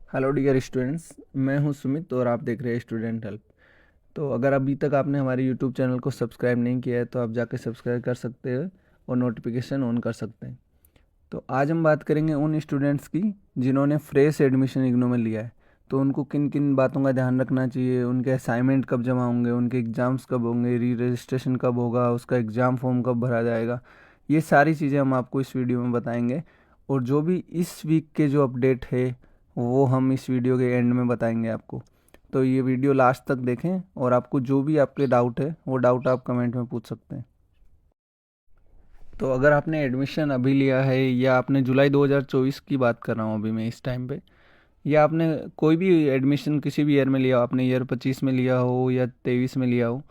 Hello dear students, मैं हूं सुमित और आप देख रहे हैं स्टूडेंट हेल्प। तो अगर अभी तक आपने हमारे यूट्यूब चैनल को सब्सक्राइब नहीं किया है तो आप जाकर सब्सक्राइब कर सकते हैं और नोटिफिकेशन ऑन कर सकते हैं। तो आज हम बात करेंगे उन स्टूडेंट्स की जिन्होंने फ्रेश एडमिशन इग्नू में लिया है। तो उनको किन किन बातों का ध्यान रखना चाहिए, उनके असाइनमेंट कब जमा होंगे, उनके एग्ज़ाम्स कब होंगे, री रजिस्ट्रेशन कब होगा, उसका एग्ज़ाम फॉर्म कब भरा जाएगा। ये सारी चीज़ें हम आपको इस वीडियो में बताएंगे। और जो भी इस वीक के जो अपडेट है वो हम इस वीडियो के एंड में बताएंगे आपको। तो ये वीडियो लास्ट तक देखें और आपको जो भी आपके डाउट है वो डाउट आप कमेंट में पूछ सकते हैं। तो अगर आपने एडमिशन अभी लिया है या आपने जुलाई 2024 की बात कर रहा हूँ अभी मैं इस टाइम पे, या आपने कोई भी एडमिशन किसी भी ईयर में लिया हो, आपने ईयर 25 में लिया हो या 23 में लिया हो,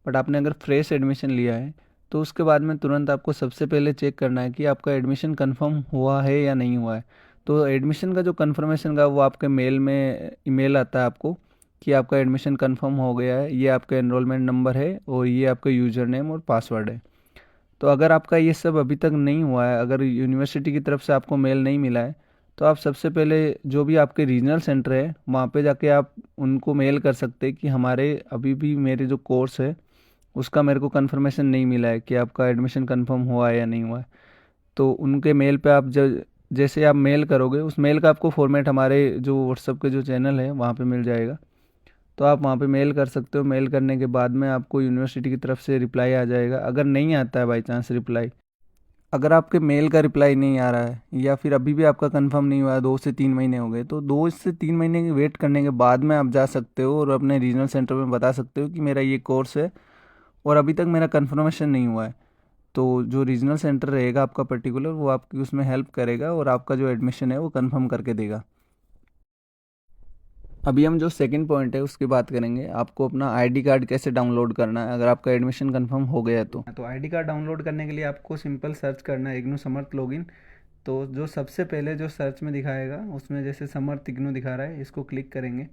बट आपने अगर फ्रेश एडमिशन लिया है तो उसके बाद में तुरंत आपको सबसे पहले चेक करना है कि आपका एडमिशन कंफर्म हुआ है या नहीं हुआ है। तो एडमिशन का जो कंफर्मेशन का वो आपके मेल में ईमेल आता है आपको कि आपका एडमिशन कंफर्म हो गया है, ये आपका एनरोलमेंट नंबर है और ये आपका यूज़र नेम और पासवर्ड है। तो अगर आपका ये सब अभी तक नहीं हुआ है, अगर यूनिवर्सिटी की तरफ से आपको मेल नहीं मिला है, तो आप सबसे पहले जो भी आपके रीजनल सेंटर है वहाँ पे जाके आप उनको मेल कर सकते हैं कि हमारे अभी भी मेरे जो कोर्स है उसका मेरे को कंफर्मेशन नहीं मिला है कि आपका एडमिशन कंफर्म हुआ है या नहीं हुआ है। तो उनके मेल पे आप जैसे आप मेल करोगे उस मेल का आपको फॉर्मेट हमारे जो व्हाट्सअप के जो चैनल है वहाँ पे मिल जाएगा। तो आप वहाँ पे मेल कर सकते हो। मेल करने के बाद में आपको यूनिवर्सिटी की तरफ से रिप्लाई आ जाएगा। अगर नहीं आता है बाई चांस रिप्लाई, अगर आपके मेल का रिप्लाई नहीं आ रहा है या फिर अभी भी आपका कंफर्म नहीं हुआ है, 2 से 3 महीने हो गए, तो 2 से 3 महीने की वेट करने के बाद में आप जा सकते हो और अपने रीजनल सेंटर में बता सकते हो कि मेरा ये कोर्स है और अभी तक मेरा कंफर्मेशन नहीं हुआ है। तो जो रीजनल सेंटर रहेगा आपका पर्टिकुलर, वो आपकी उसमें हेल्प करेगा और आपका जो एडमिशन है वो कंफर्म करके देगा। अभी हम जो सेकंड पॉइंट है उसकी बात करेंगे, आपको अपना आईडी कार्ड कैसे डाउनलोड करना है अगर आपका एडमिशन कंफर्म हो गया है। तो आईडी कार्ड डाउनलोड करने के लिए आपको सिंपल सर्च करना है इग्नू समर्थ लॉगिन। तो जो सबसे पहले जो सर्च में दिखाएगा उसमें जैसे समर्थ इग्नू दिखा रहा है, इसको क्लिक करेंगे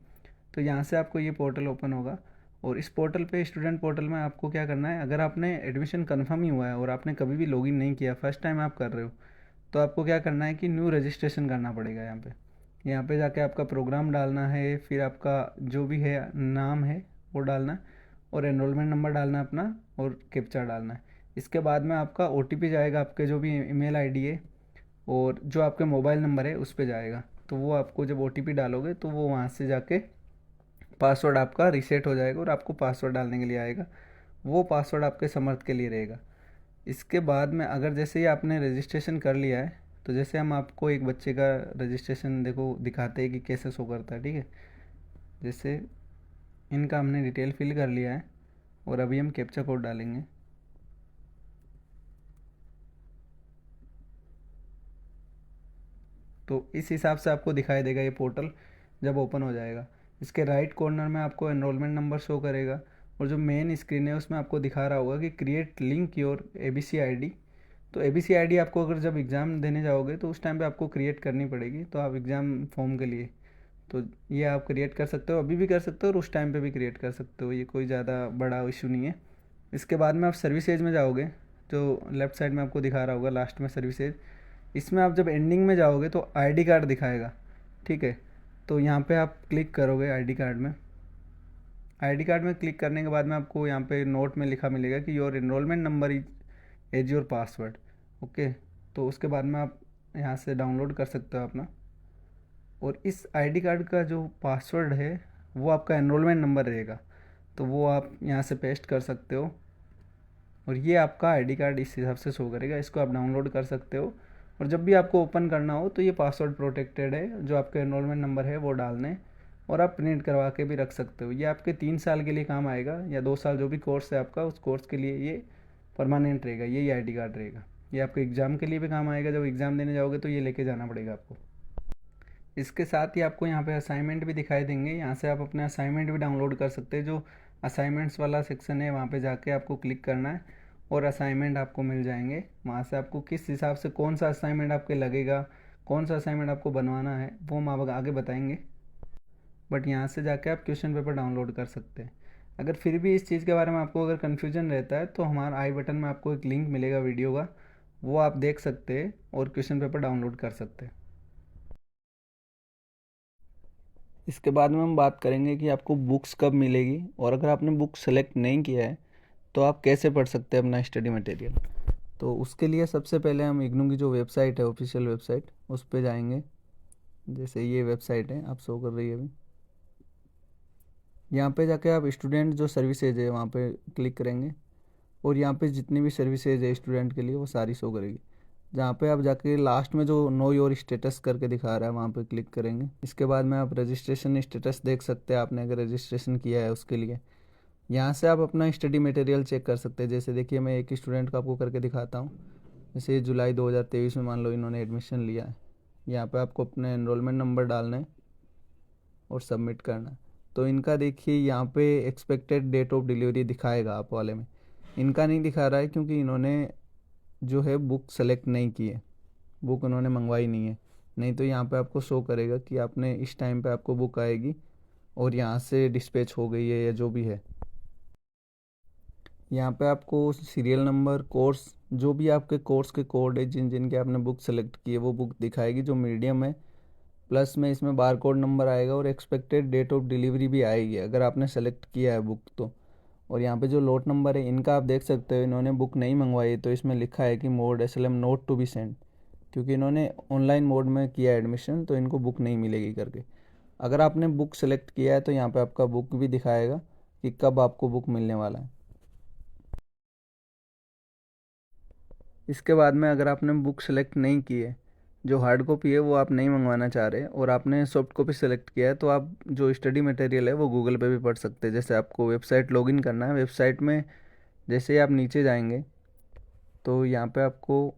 तो यहाँ से आपको ये पोर्टल ओपन होगा। और इस पोर्टल पे, स्टूडेंट पोर्टल में, आपको क्या करना है, अगर आपने एडमिशन कन्फर्म ही हुआ है और आपने कभी भी लॉगिन नहीं किया, फर्स्ट टाइम आप कर रहे हो, तो आपको क्या करना है कि न्यू रजिस्ट्रेशन करना पड़ेगा। यहाँ पे जाके आपका प्रोग्राम डालना है, फिर आपका जो भी है नाम है वो डालना है और एनरोलमेंट नंबर डालना है अपना और कैप्चा डालना है। इसके बाद में आपका ओ जाएगा, आपके जो भी ईमेल आईडी है और जो आपके मोबाइल नंबर है उस पर जाएगा। तो वो आपको जब ओ डालोगे तो वो वहाँ से जाके पासवर्ड आपका रीसेट हो जाएगा और आपको पासवर्ड डालने के लिए आएगा। वो पासवर्ड आपके समर्थ के लिए रहेगा। इसके बाद में अगर जैसे ही आपने रजिस्ट्रेशन कर लिया है, तो जैसे हम आपको एक बच्चे का रजिस्ट्रेशन देखो दिखाते हैं कि कैसे शो करता है, ठीक है। जैसे इनका हमने डिटेल फिल कर लिया है और अभी हम कैप्चा कोड डालेंगे। तो इस हिसाब से आपको दिखाई देगा ये पोर्टल जब ओपन हो जाएगा। इसके राइट कॉर्नर में आपको एनरोलमेंट नंबर शो करेगा और जो मेन स्क्रीन है उसमें आपको दिखा रहा होगा कि create link your ABC ID. तो एबीसी आईडी आपको अगर जब एग्ज़ाम देने जाओगे तो उस टाइम पे आपको क्रिएट करनी पड़ेगी, तो आप एग्ज़ाम फॉर्म के लिए। तो ये आप क्रिएट कर सकते हो, अभी भी कर सकते हो और उस टाइम पे भी क्रिएट कर सकते हो, ये कोई ज़्यादा बड़ा इशू नहीं है। इसके बाद में आप सर्विस एज में जाओगे, जो लेफ्ट साइड में आपको दिखा रहा होगा लास्ट में सर्विस एज। इसमें आप जब एंडिंग में जाओगे तो आईडी कार्ड दिखाएगा, ठीक है। तो यहाँ पे आप क्लिक करोगे आईडी कार्ड में। आईडी कार्ड में क्लिक करने के बाद में आपको यहाँ पे नोट में लिखा मिलेगा कि your enrolment number is as your password. Okay. तो उसके बाद में आप यहाँ से डाउनलोड कर सकते हो अपना। और इस आईडी कार्ड का जो पासवर्ड है वो आपका एनरोलमेंट नंबर रहेगा, तो वो आप यहाँ से पेस्ट कर सकते हो और ये आपका आईडी कार्ड इस हिसाब से शो करेगा। इसको आप डाउनलोड कर सकते हो और जब भी आपको ओपन करना हो तो ये पासवर्ड प्रोटेक्टेड है, जो आपका एनरोलमेंट नंबर है वो डालने, और आप प्रिंट करवा के भी रख सकते हो। ये आपके 3 साल के लिए काम आएगा या 2 साल, जो भी कोर्स है आपका उस कोर्स के लिए ये परमानेंट रहेगा, यही आईडी कार्ड रहेगा। ये आपके एग्ज़ाम के लिए भी काम आएगा, जब एग्ज़ाम देने जाओगे तो ये लेके जाना पड़ेगा आपको। इसके साथ ही आपको यहाँ पे असाइनमेंट भी दिखाई देंगे, यहाँ से आप अपने असाइनमेंट भी डाउनलोड कर सकते हैं। जो असाइनमेंट्स वाला सेक्शन है वहाँ पे जाके आपको क्लिक करना है और असाइनमेंट आपको मिल जाएंगे। वहाँ से आपको किस हिसाब से कौन सा असाइनमेंट आपके लगेगा, कौन सा असाइनमेंट आपको बनवाना है, वो हम आप आगे बताएंगे। बट यहाँ से जाके आप क्वेश्चन पेपर डाउनलोड कर सकते हैं। अगर फिर भी इस चीज़ के बारे में आपको अगर कन्फ्यूजन रहता है तो हमारा आई बटन में आपको एक लिंक मिलेगा वीडियो का, वो आप देख सकते हैं और क्वेश्चन पेपर डाउनलोड कर सकते हैं। इसके बाद में हम बात करेंगे कि आपको बुक्स कब मिलेगी, और अगर आपने बुक सेलेक्ट नहीं किया है तो आप कैसे पढ़ सकते हैं अपना स्टडी मटेरियल। तो उसके लिए सबसे पहले हम इग्नू की जो वेबसाइट है, ऑफिशियल वेबसाइट, उस पर जाएंगे। जैसे ये वेबसाइट है, आप शो कर रही है अभी। यहाँ पे जाके आप स्टूडेंट जो सर्विसेज है वहाँ पे क्लिक करेंगे, और यहाँ पे जितनी भी सर्विसेज है स्टूडेंट के लिए वो सारी शो करेगी। जहाँ पे आप जाके लास्ट में जो नो योर स्टेटस करके दिखा रहा है वहाँ पे क्लिक करेंगे। इसके बाद में आप रजिस्ट्रेशन स्टेटस देख सकते हैं, आपने अगर रजिस्ट्रेशन किया है उसके लिए। यहाँ से आप अपना स्टडी मटेरियल चेक कर सकते हैं। जैसे देखिए, मैं एक स्टूडेंट को आपको करके दिखाता हूँ। जैसे जुलाई 2023 में मान लो इन्होंने एडमिशन लिया है। यहाँ पे आपको अपने एनरोलमेंट नंबर डालना है और सबमिट करना है। तो इनका देखिए यहाँ पे एक्सपेक्टेड डेट ऑफ डिलीवरी दिखाएगा आप वाले में। इनका नहीं दिखा रहा है क्योंकि इन्होंने जो है बुक सेलेक्ट नहीं की है, बुक उन्होंने मंगवाई नहीं है। नहीं तो यहाँ पे आपको शो करेगा कि आपने इस टाइम पे आपको बुक आएगी और यहाँ से डिस्पैच हो गई है या जो भी है। यहाँ पे आपको सीरियल नंबर, कोर्स, जो भी आपके कोर्स के कोड है जिन जिनके आपने बुक सेलेक्ट की है वो बुक दिखाएगी जो मीडियम है। प्लस में इसमें बार कोड नंबर आएगा और एक्सपेक्टेड डेट ऑफ डिलीवरी भी आएगी अगर आपने सेलेक्ट किया है बुक तो। और यहाँ पे जो लोट नंबर है इनका आप देख सकते हो, इन्होंने बुक नहीं मंगवाई तो इसमें लिखा है कि mode SLM not to be send, क्योंकि इन्होंने ऑनलाइन मोड में किया एडमिशन तो इनको बुक नहीं मिलेगी करके। अगर आपने बुक सेलेक्ट किया है तो यहाँ पे आपका बुक भी दिखाएगा कि कब आपको बुक मिलने वाला है। इसके बाद में अगर आपने बुक सेलेक्ट नहीं की है, जो हार्ड कॉपी है वो आप नहीं मंगवाना चाह रहे और आपने सॉफ्ट कॉपी सेलेक्ट किया है, तो आप जो स्टडी मटेरियल है वो गूगल पे भी पढ़ सकते हैं। जैसे आपको वेबसाइट लॉगिन करना है, वेबसाइट में जैसे ही आप नीचे जाएंगे तो यहाँ पे आपको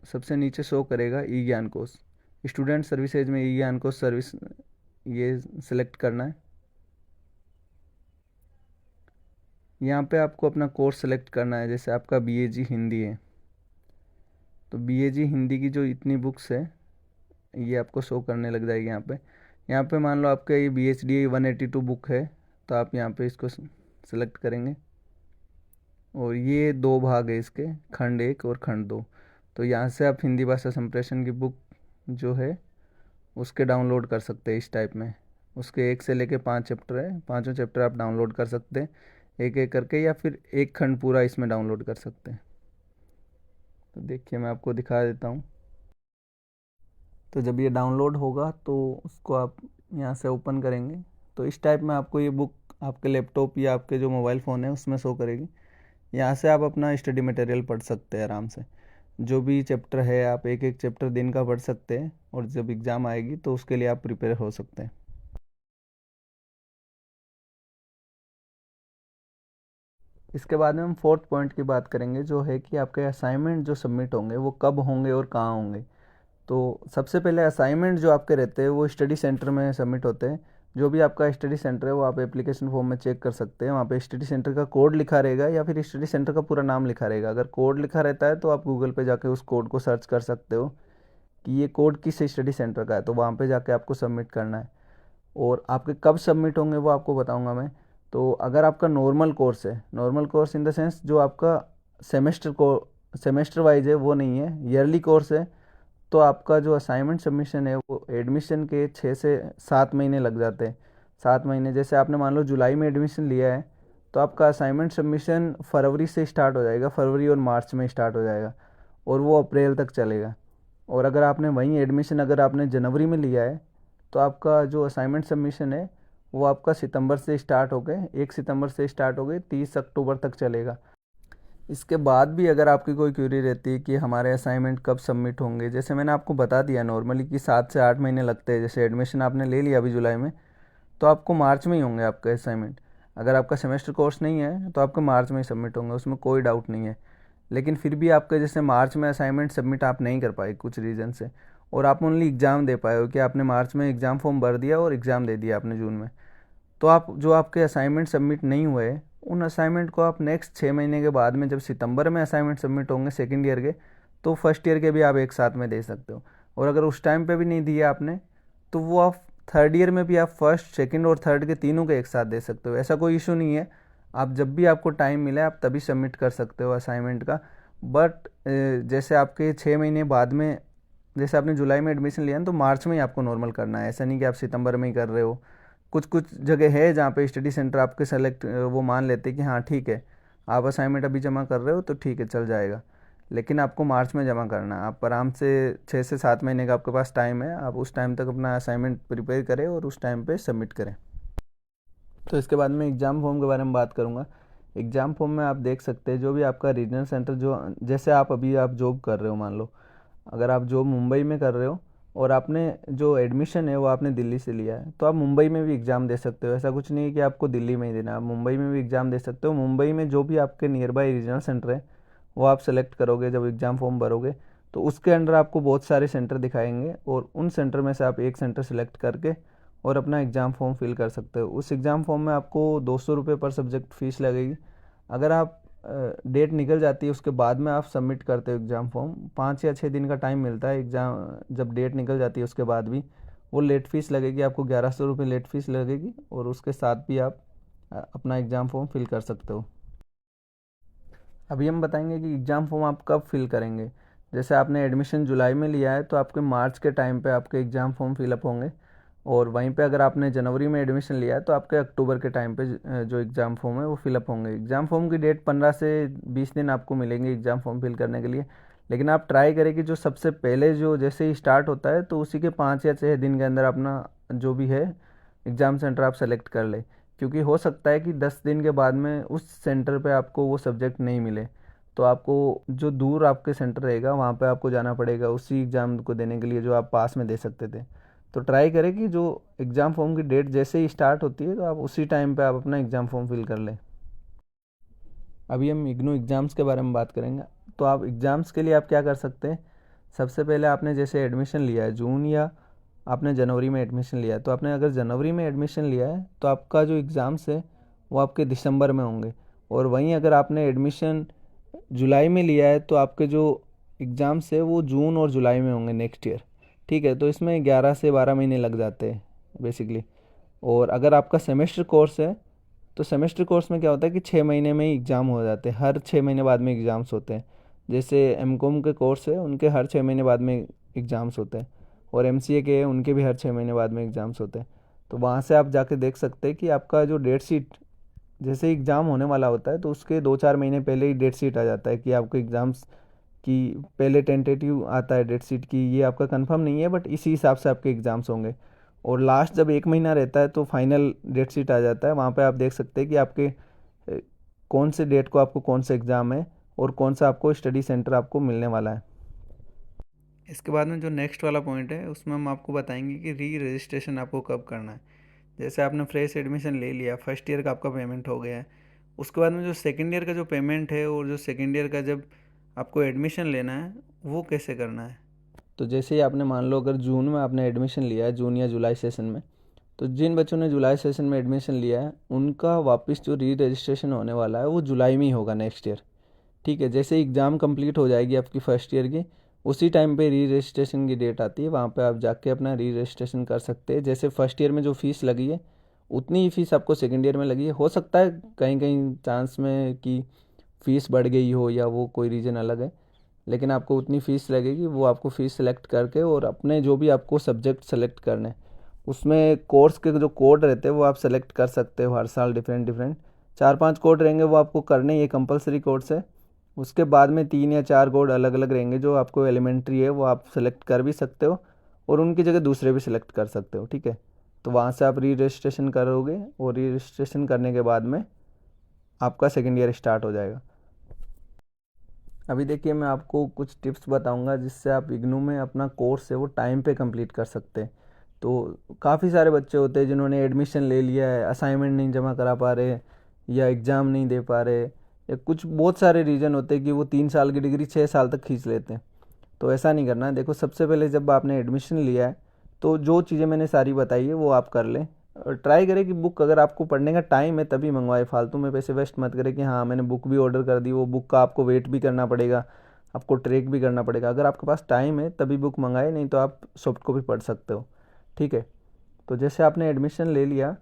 सबसे नीचे शो करेगा ई ज्ञान कोर्स। स्टूडेंट सर्विसेज में ई ज्ञान कोर्स सर्विस ये सिलेक्ट करना है। यहाँ पे आपको अपना कोर्स सेलेक्ट करना है। जैसे आपका BAG हिंदी है तो BAG हिंदी की जो इतनी बुक्स है ये आपको शो करने लग जाएगी यहाँ पे। यहाँ पे मान लो आपका ये BHDA 182 बुक है तो आप यहाँ पे इसको सेलेक्ट करेंगे, और ये दो भाग है इसके, खंड 1 और खंड 2। तो यहाँ से आप हिंदी भाषा संप्रेषण की बुक जो है उसके डाउनलोड कर सकते हैं इस टाइप में। उसके 1 से लेके 5 चैप्टर है, पाँचों चैप्टर आप डाउनलोड कर सकते हैं एक एक करके, या फिर एक खंड पूरा इसमें डाउनलोड कर सकते हैं। तो देखिए मैं आपको दिखा देता हूँ। तो जब ये डाउनलोड होगा तो उसको आप यहाँ से ओपन करेंगे तो इस टाइप में आपको ये बुक आपके लैपटॉप या आपके जो मोबाइल फ़ोन है उसमें शो करेगी। यहाँ से आप अपना स्टडी मटेरियल पढ़ सकते हैं आराम से। जो भी चैप्टर है आप एक एक चैप्टर दिन का पढ़ सकते हैं, और जब एग्ज़ाम आएगी तो उसके लिए आप प्रिपेयर हो सकते हैं। इसके बाद में हम फोर्थ पॉइंट की बात करेंगे, जो है कि आपके असाइनमेंट जो सबमिट होंगे वो कब होंगे और कहाँ होंगे। तो सबसे पहले असाइनमेंट जो आपके रहते हैं वो स्टडी सेंटर में सबमिट होते हैं। जो भी आपका स्टडी सेंटर है वो आप एप्लीकेशन फॉर्म में चेक कर सकते हैं। वहाँ पे स्टडी सेंटर का कोड लिखा रहेगा या फिर स्टडी सेंटर का पूरा नाम लिखा रहेगा। अगर कोड लिखा रहता है तो आप गूगल पे जाके उस कोड को सर्च कर सकते हो कि ये कोड किस स्टडी सेंटर का है, तो वहाँ पे जाके आपको सबमिट करना है। और आपके कब सबमिट होंगे वो आपको बताऊँगा मैं। तो अगर आपका नॉर्मल कोर्स है, normal course in the sense जो आपका सेमेस्टर को सेमेस्टर वाइज है वो नहीं है, ईयरली कोर्स है, तो आपका जो असाइनमेंट सबमिशन है वो एडमिशन के 6 से 7 महीने लग जाते हैं। 7 महीने, जैसे आपने मान लो जुलाई में एडमिशन लिया है तो आपका असाइनमेंट सबमिशन फरवरी से स्टार्ट हो जाएगा, फरवरी और मार्च में स्टार्ट हो जाएगा और वो अप्रैल तक चलेगा। और अगर आपने वहीं एडमिशन अगर आपने जनवरी में लिया है तो आपका जो असाइनमेंट सबमिशन है वो आपका सितंबर से स्टार्ट हो गए, 1 सितंबर से स्टार्ट हो गए, 30 अक्टूबर तक चलेगा। इसके बाद भी अगर आपकी कोई क्वेरी रहती है कि हमारे असाइनमेंट कब सबमिट होंगे, जैसे मैंने आपको बता दिया नॉर्मली कि 7 से 8 महीने लगते हैं। जैसे एडमिशन आपने ले लिया अभी जुलाई में तो आपको मार्च में ही होंगे आपके असाइनमेंट। अगर आपका सेमेस्टर कोर्स नहीं है तो आपके मार्च में ही सबमिट होंगे, उसमें कोई डाउट नहीं है। लेकिन फिर भी आपके जैसे मार्च में असाइनमेंट सबमिट आप नहीं कर पाए कुछ रीज़न से, और आप ओनली एग्ज़ाम दे पाए हो कि आपने मार्च में एग्ज़ाम फॉर्म भर दिया और एग्ज़ाम दे दिया आपने जून में, तो आप जो आपके असाइनमेंट सबमिट नहीं हुए उन असाइनमेंट को आप नेक्स्ट 6 महीने के बाद में जब सितंबर में असाइनमेंट सबमिट होंगे सेकेंड ईयर के, तो फर्स्ट ईयर के भी आप एक साथ में दे सकते हो। और अगर उस टाइम पे भी नहीं दिया आपने तो वो आप थर्ड ईयर में भी आप फर्स्ट सेकेंड और थर्ड के तीनों के एक साथ दे सकते हो, ऐसा कोई इशू नहीं है। आप जब भी आपको टाइम मिले आप तभी सबमिट कर सकते हो असाइनमेंट का। बट जैसे आपके 6 महीने बाद में, जैसे आपने जुलाई में एडमिशन लिया ना तो मार्च में ही आपको नॉर्मल करना है, ऐसा नहीं कि आप सितंबर में ही कर रहे हो। कुछ कुछ जगह है जहाँ पे स्टडी सेंटर आपके सेलेक्ट वो मान लेते हैं कि हाँ ठीक है, आप असाइनमेंट अभी जमा कर रहे हो तो ठीक है चल जाएगा, लेकिन आपको मार्च में जमा करना है। आप आराम से 6 से 7 महीने का आपके पास टाइम है, आप उस टाइम तक अपना असाइनमेंट प्रिपेयर करें और उस टाइम पे सबमिट करें। तो इसके बाद में एग्ज़ाम फॉर्म के बारे में बात करूँगा। एग्ज़ाम फॉर्म में आप देख सकते हैं जो भी आपका रीजनल सेंटर, जो जैसे आप अभी आप जॉब कर रहे हो, मान लो अगर आप जॉब मुंबई में कर रहे हो और आपने जो एडमिशन है वो आपने दिल्ली से लिया है, तो आप मुंबई में भी एग्ज़ाम दे सकते हो। ऐसा कुछ नहीं है कि आपको दिल्ली में ही देना है, आप मुंबई में भी एग्ज़ाम दे सकते हो। मुंबई में जो भी आपके नियर बाई रीजनल सेंटर है वो आप सेलेक्ट करोगे जब एग्ज़ाम फॉर्म भरोगे, तो उसके अंडर आपको बहुत सारे सेंटर दिखाएंगे और उन सेंटर में से आप एक सेंटर सेलेक्ट करके और अपना एग्ज़ाम फॉर्म फिल कर सकते हो। उस एग्ज़ाम फॉर्म में आपको 200 रुपये पर सब्जेक्ट फ़ीस लगेगी। अगर आप डेट निकल जाती है उसके बाद में आप सबमिट करते हो एग्ज़ाम फॉर्म, 5 या 6 दिन का टाइम मिलता है एग्ज़ाम, जब डेट निकल जाती है उसके बाद भी वो लेट फ़ीस लगेगी आपको, 1100 रुपये लेट फ़ीस लगेगी और उसके साथ भी आप अपना एग्ज़ाम फॉर्म फिल कर सकते हो। अभी हम बताएंगे कि एग्ज़ाम फॉर्म आप कब फिल करेंगे। जैसे आपने एडमिशन जुलाई में लिया है तो आपके मार्च के टाइम पे आपके एग्ज़ाम फॉर्म फिलअप होंगे, और वहीं पे अगर आपने जनवरी में एडमिशन लिया है तो आपके अक्टूबर के टाइम पे जो एग्ज़ाम फॉर्म है वो फिलअप होंगे। एग्ज़ाम फॉर्म की डेट 15 से 20 दिन आपको मिलेंगे एग्ज़ाम फॉर्म फिल करने के लिए, लेकिन आप ट्राई करें कि जो सबसे पहले जो जैसे ही स्टार्ट होता है तो उसी के 5 या 6 दिन के अंदर अपना जो भी है एग्ज़ाम सेंटर आप सेलेक्ट कर ले, क्योंकि हो सकता है कि 10 दिन के बाद में उस सेंटर पे आपको वो सब्जेक्ट नहीं मिले, तो आपको जो दूर आपके सेंटर रहेगा वहाँ पे आपको जाना पड़ेगा उसी एग्ज़ाम को देने के लिए जो आप पास में दे सकते थे। तो ट्राई करें कि जो एग्ज़ाम फॉर्म की डेट जैसे ही स्टार्ट होती है तो आप उसी टाइम पे आप अपना एग्ज़ाम फॉर्म फिल कर लें। अभी हम इग्नू एग्ज़ाम्स के बारे में बात करेंगे। तो आप एग्ज़ाम्स के लिए आप क्या कर सकते हैं, सबसे पहले आपने जैसे एडमिशन लिया है जून या आपने जनवरी में एडमिशन लिया है, तो आपने अगर जनवरी में एडमिशन लिया है तो आपका जो एग्ज़ाम्स है वो आपके दिसंबर में होंगे, और वहीं अगर आपने एडमिशन जुलाई में लिया है तो आपके जो एग्ज़ाम्स है वो जून और जुलाई में होंगे नेक्स्ट ईयर। ठीक है, तो इसमें 11 से 12 महीने लग जाते हैं बेसिकली। और अगर आपका सेमेस्टर कोर्स है तो सेमेस्टर कोर्स में क्या होता है कि 6 महीने में ही एग्ज़ाम हो जाते हैं, हर 6 महीने बाद में एग्ज़ाम्स होते हैं। जैसे एमकॉम के कोर्स है उनके हर 6 महीने बाद में एग्ज़ाम्स होते हैं, और एमसीए के उनके भी हर 6 महीने बाद में एग्ज़ाम्स होते हैं। तो वहाँ से आप जाके देख सकते हैं कि आपका जो डेट शीट जैसे एग्ज़ाम होने वाला होता है तो उसके 2-4 महीने पहले ही डेट शीट आ जाता है कि आपको एग्ज़ाम्स की पहले टेंटेटिव आता है डेट शीट की, ये आपका कंफर्म नहीं है बट इसी हिसाब से आपके एग्ज़ाम्स होंगे। और लास्ट जब 1 महीना रहता है तो फाइनल डेट शीट आ जाता है, वहाँ पे आप देख सकते हैं कि आपके कौन से डेट को आपको कौन सा एग्ज़ाम है और कौन सा आपको स्टडी सेंटर आपको मिलने वाला है। इसके बाद में जो नेक्स्ट वाला पॉइंट है उसमें हम आपको बताएंगे कि री रजिस्ट्रेशन आपको कब करना है। जैसे आपने फ्रेश एडमिशन ले लिया, फर्स्ट ईयर का आपका पेमेंट हो गया है, उसके बाद में जो सेकेंड ईयर का जो पेमेंट है और जो सेकेंड ईयर का जब आपको एडमिशन लेना है वो कैसे करना है। तो जैसे ही आपने मान लो अगर जून में आपने एडमिशन लिया है, जून या जुलाई सेशन में, तो जिन बच्चों ने जुलाई सेशन में एडमिशन लिया है उनका वापस जो री रजिस्ट्रेशन होने वाला है वो जुलाई में ही होगा नेक्स्ट ईयर। ठीक है, जैसे एग्ज़ाम कंप्लीट हो जाएगी आपकी फ़र्स्ट ईयर की, उसी टाइम पे री रजिस्ट्रेशन की डेट आती है, वहाँ पे आप जाके अपना री रजिस्ट्रेशन कर सकते हैं। जैसे फ़र्स्ट ईयर में जो फ़ीस लगी है उतनी ही फ़ीस आपको सेकेंड ईयर में लगी है। हो सकता है कहीं कहीं चांस में कि फ़ीस बढ़ गई हो या वो कोई रीज़न अलग है, लेकिन आपको उतनी फ़ीस लगेगी। वो आपको फ़ीस सेलेक्ट करके और अपने जो भी आपको सब्जेक्ट सेलेक्ट करने, उसमें कोर्स के जो कोड रहते हैं वो आप सेलेक्ट कर सकते हो हर साल डिफरेंट डिफरेंट। 4-5 कोड रहेंगे वो आपको करने, ये कंपलसरी कोर्स है। उसके बाद में 3 या 4 कोड अलग अलग रहेंगे जो आपको एलिमेंट्री है वो आप सेलेक्ट कर भी सकते हो और उनकी जगह दूसरे भी सिलेक्ट कर सकते हो। ठीक है, तो वहाँ से आप री रजिस्ट्रेशन करोगे और री रजिस्ट्रेशन करने के बाद में आपका सेकेंड ईयर स्टार्ट हो जाएगा। अभी देखिए मैं आपको कुछ टिप्स बताऊंगा जिससे आप इग्नू में अपना कोर्स है वो टाइम पे कंप्लीट कर सकते हैं। तो काफ़ी सारे बच्चे होते हैं जिन्होंने एडमिशन ले लिया है, असाइनमेंट नहीं जमा करा पा रहे या एग्ज़ाम नहीं दे पा रहे, या कुछ बहुत सारे रीज़न होते हैं कि वो 3 साल की डिग्री 6 साल तक खींच लेते हैं। तो ऐसा नहीं करना है। देखो सबसे पहले जब आपने एडमिशन लिया है तो जो चीज़ें मैंने सारी बताई है वो आप कर लें, और ट्राई करें कि बुक अगर आपको पढ़ने का टाइम है तभी मंगवाए, फालतू में पैसे वेस्ट मत करें कि हाँ मैंने बुक भी ऑर्डर कर दी, वो बुक का आपको वेट भी करना पड़ेगा, आपको ट्रैक भी करना पड़ेगा। अगर आपके पास टाइम है तभी बुक मंगाए, नहीं तो आप सॉफ्ट कॉपी पढ़ सकते हो। ठीक है, तो जैसे आपने एडमिशन ले लिया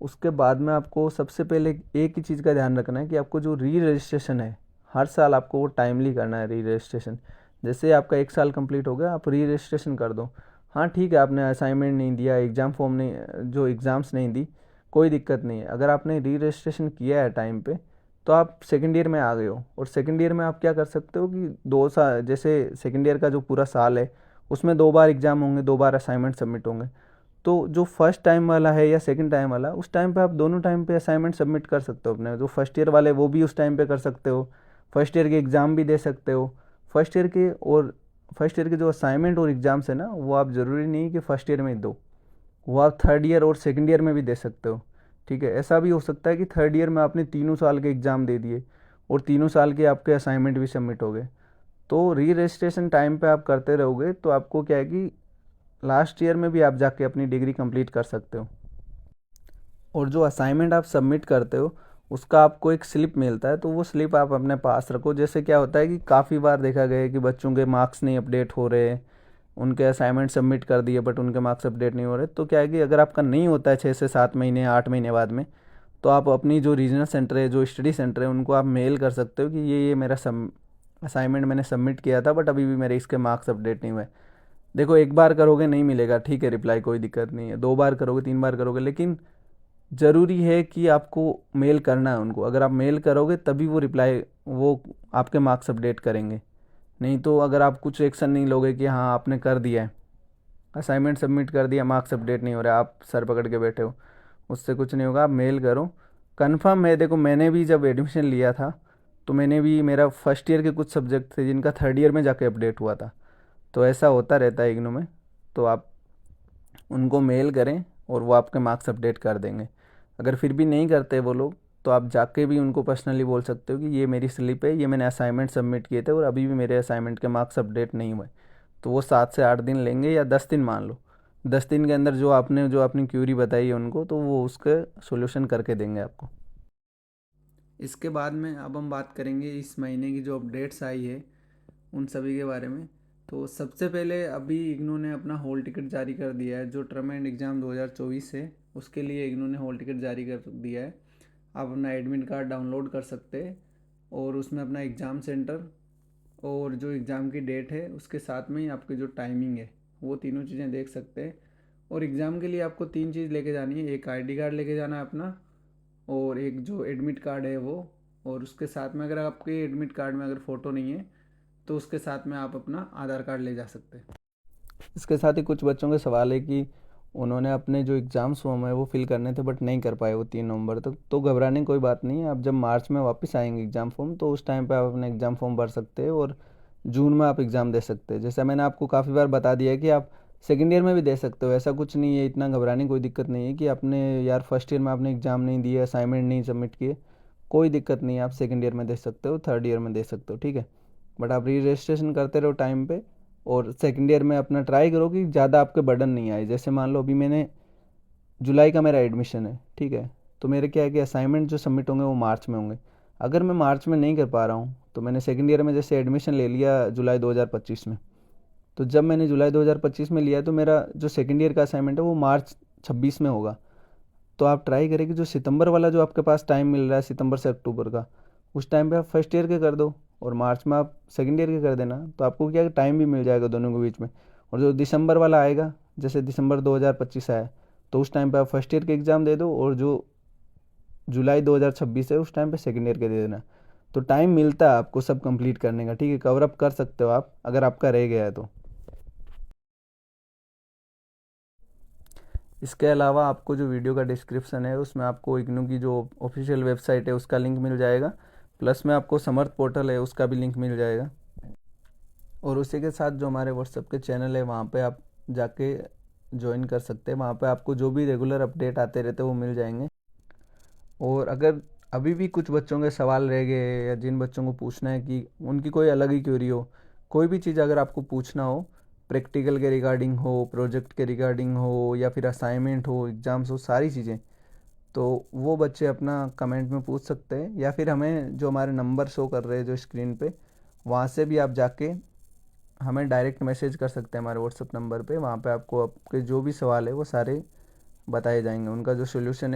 उसके बाद में आपको सबसे पहले एक ही चीज़ का ध्यान रखना है कि आपको जो री रजिस्ट्रेशन है हर साल आपको वो टाइमली करना है री रजिस्ट्रेशन। जैसे आपका 1 साल कंप्लीट हो गया आप री रजिस्ट्रेशन कर दो, हाँ ठीक है, आपने असाइनमेंट नहीं दिया, एग्ज़ाम फॉर्म नहीं, जो एग्ज़ाम्स नहीं दी, कोई दिक्कत नहीं है। अगर आपने री रजिस्ट्रेशन किया है टाइम पे, तो आप सेकेंड ईयर में आ गए हो। और सेकेंड ईयर में आप क्या कर सकते हो कि 2 साल, जैसे सेकेंड ईयर का जो पूरा साल है उसमें 2 बार एग्ज़ाम होंगे, 2 बार असाइनमेंट सबमिट होंगे। तो जो फर्स्ट टाइम वाला है या सेकंड टाइम वाला, उस टाइम पे आप दोनों टाइम पे असाइनमेंट सबमिट कर सकते हो अपने। जो फर्स्ट ईयर वाले वो भी उस टाइम पे कर सकते हो, फर्स्ट ईयर के एग्ज़ाम भी दे सकते हो। फर्स्ट ईयर के और फर्स्ट ईयर के जो असाइनमेंट और एग्ज़ाम्स है ना, वो आप ज़रूरी नहीं कि फर्स्ट ईयर में ही दो, वो आप थर्ड ईयर और सेकंड ईयर में भी दे सकते हो। ठीक है, ऐसा भी हो सकता है कि थर्ड ईयर में आपने तीनों साल के एग्ज़ाम दे दिए और तीनों साल के आपके असाइनमेंट भी सबमिट हो गए। तो री रजिस्ट्रेशन टाइम पे आप करते रहोगे तो आपको क्या है कि लास्ट ईयर में भी आप जाके अपनी डिग्री कंप्लीट कर सकते हो। और जो असाइनमेंट आप सबमिट करते हो उसका आपको एक स्लिप मिलता है, तो वो स्लिप आप अपने पास रखो। जैसे क्या होता है कि काफ़ी बार देखा गया है कि बच्चों के मार्क्स नहीं अपडेट हो रहे, उनके असाइनमेंट सबमिट कर दिए बट उनके मार्क्स अपडेट नहीं हो रहे। तो क्या है कि अगर आपका नहीं होता है 6 से 7 महीने 8 महीने बाद में, तो आप अपनी जो रीजनल सेंटर है, जो स्टडी सेंटर है, उनको आप मेल कर सकते हो कि ये मेरा असाइनमेंट मैंने सबमिट किया था बट अभी भी मेरे इसके मार्क्स अपडेट नहीं हुए। देखो, एक बार करोगे नहीं मिलेगा, ठीक है, रिप्लाई कोई दिक्कत नहीं है, 2 बार करोगे 3 बार करोगे, लेकिन ज़रूरी है कि आपको मेल करना है उनको। अगर आप मेल करोगे तभी वो रिप्लाई, वो आपके मार्क्स अपडेट करेंगे। नहीं तो अगर आप कुछ एक्शन नहीं लोगे कि हाँ आपने कर दिया है, असाइनमेंट सबमिट कर दिया, मार्क्स अपडेट नहीं हो रहा, आप सर पकड़ के बैठे हो, उससे कुछ नहीं होगा। आप मेल करो। कंफर्म है, देखो मैंने भी जब एडमिशन लिया था तो मैंने भी, मेरा फर्स्ट ईयर के कुछ सब्जेक्ट थे जिनका थर्ड ईयर में जाके अपडेट हुआ था। तो ऐसा होता रहता है इग्नू में। तो आप उनको मेल करें और वो आपके मार्क्स अपडेट कर देंगे। अगर फिर भी नहीं करते वो लोग, तो आप जाके भी उनको पर्सनली बोल सकते हो कि ये मेरी स्लिप है, ये मैंने असाइनमेंट सबमिट किए थे और अभी भी मेरे असाइनमेंट के मार्क्स अपडेट नहीं हुए। तो वो 7 से 8 दिन लेंगे या 10 दिन मान लो। 10 दिन के अंदर जो अपनी क्यूरी बताई है उनको, तो वो उसके सोल्यूशन करके देंगे आपको। इसके बाद में अब हम बात करेंगे इस महीने की जो अपडेट्स आई है उन सभी के बारे में। तो सबसे पहले अभी इग्नू ने अपना हॉल टिकट जारी कर दिया है। जो टर्म एंड एग्ज़ाम 2024 है उसके लिए इग्नू ने हॉल टिकट जारी कर दिया है। आप अपना एडमिट कार्ड डाउनलोड कर सकते हैं और उसमें अपना एग्ज़ाम सेंटर और जो एग्ज़ाम की डेट है उसके साथ में ही आपकी जो टाइमिंग है वो तीनों चीज़ें देख सकते हैं। और एग्ज़ाम के लिए आपको 3 चीज़ लेके जानी है। एक आईडी कार्ड लेके जाना है अपना, और एक जो एडमिट कार्ड है वो, और उसके साथ में अगर आपके एडमिट कार्ड में अगर फ़ोटो नहीं है तो उसके साथ में आप अपना आधार कार्ड ले जा सकते हैं। इसके साथ ही कुछ बच्चों के सवाल है कि उन्होंने अपने जो एग्ज़ाम्स फॉर्म है वो फिल करने थे बट नहीं कर पाए वो 3 नवंबर तक। तो घबराने की कोई बात नहीं है, आप जब मार्च में वापस आएंगे एग्ज़ाम फॉर्म, तो उस टाइम पे आप अपने एग्ज़ाम फॉर्म भर सकते हैं और जून में आप एग्ज़ाम दे सकते हैं। जैसा मैंने आपको काफ़ी बार बता दिया है कि आप सेकेंड ईयर में भी दे सकते हो, ऐसा कुछ नहीं है, इतना घबराने की कोई दिक्कत नहीं है कि आपने यार फर्स्ट ईयर में आपने एग्ज़ाम नहीं दिए, असाइनमेंट नहीं सबमिट किए, कोई दिक्कत नहीं है, आप सेकेंड ईयर में दे सकते हो, थर्ड ईयर में दे सकते हो, ठीक है। बट आप री रजिस्ट्रेशन करते रहो टाइम पे, और सेकेंड ईयर में अपना ट्राई करो कि ज़्यादा आपके बर्डन नहीं आए। जैसे मान लो अभी मैंने जुलाई का मेरा एडमिशन है, ठीक है, तो मेरे क्या है कि असाइनमेंट जो सबमिट होंगे वो मार्च में होंगे। अगर मैं मार्च में नहीं कर पा रहा हूँ तो मैंने सेकेंड ईयर में जैसे एडमिशन ले लिया जुलाई 2025 में, तो जब मैंने जुलाई 2025 में लिया तो मेरा जो सेकेंड ईयर का असाइनमेंट है वो मार्च 26 में होगा। तो आप ट्राई करें कि जो सितंबर वाला जो आपके पास टाइम मिल रहा है, सितंबर से अक्टूबर का, उस टाइम पे आप फर्स्ट ईयर के कर दो और मार्च में आप सेकेंड ईयर के कर देना। तो आपको क्या टाइम भी मिल जाएगा दोनों के बीच में। और जो दिसंबर वाला आएगा, जैसे दिसंबर 2025 आया, तो उस टाइम पे आप फर्स्ट ईयर के एग्ज़ाम दे दो, और जो जुलाई 2026 है उस टाइम पे सेकेंड ईयर के दे देना। तो टाइम मिलता है आपको सब कंप्लीट करने का, ठीक है, कवर अप कर सकते हो आप अगर आपका रह गया है तो। इसके अलावा आपको जो वीडियो का डिस्क्रिप्शन है उसमें आपको इग्नू की जो ऑफिशियल वेबसाइट है उसका लिंक मिल जाएगा, प्लस में आपको समर्थ पोर्टल है उसका भी लिंक मिल जाएगा। और उसी के साथ जो हमारे व्हाट्सएप के चैनल है वहाँ पे आप जाके ज्वाइन कर सकते हैं। वहाँ पे आपको जो भी रेगुलर अपडेट आते रहते हैं वो मिल जाएंगे। और अगर अभी भी कुछ बच्चों के सवाल रह गए या जिन बच्चों को पूछना है कि उनकी कोई अलग ही क्वेरी हो, कोई भी चीज़ अगर आपको पूछना हो, प्रैक्टिकल के रिगार्डिंग हो, प्रोजेक्ट के रिगार्डिंग हो, या फिर असाइनमेंट हो, एग्ज़ाम्स हो, सारी चीज़ें, तो वो बच्चे अपना कमेंट में पूछ सकते हैं, या फिर हमें जो हमारे नंबर शो कर रहे हैं जो स्क्रीन पे, वहाँ से भी आप जाके हमें डायरेक्ट मैसेज कर सकते हैं हमारे व्हाट्सएप नंबर पे। वहाँ पे आपको आपके जो भी सवाल है वो सारे बताए जाएंगे, उनका जो सोल्यूशन है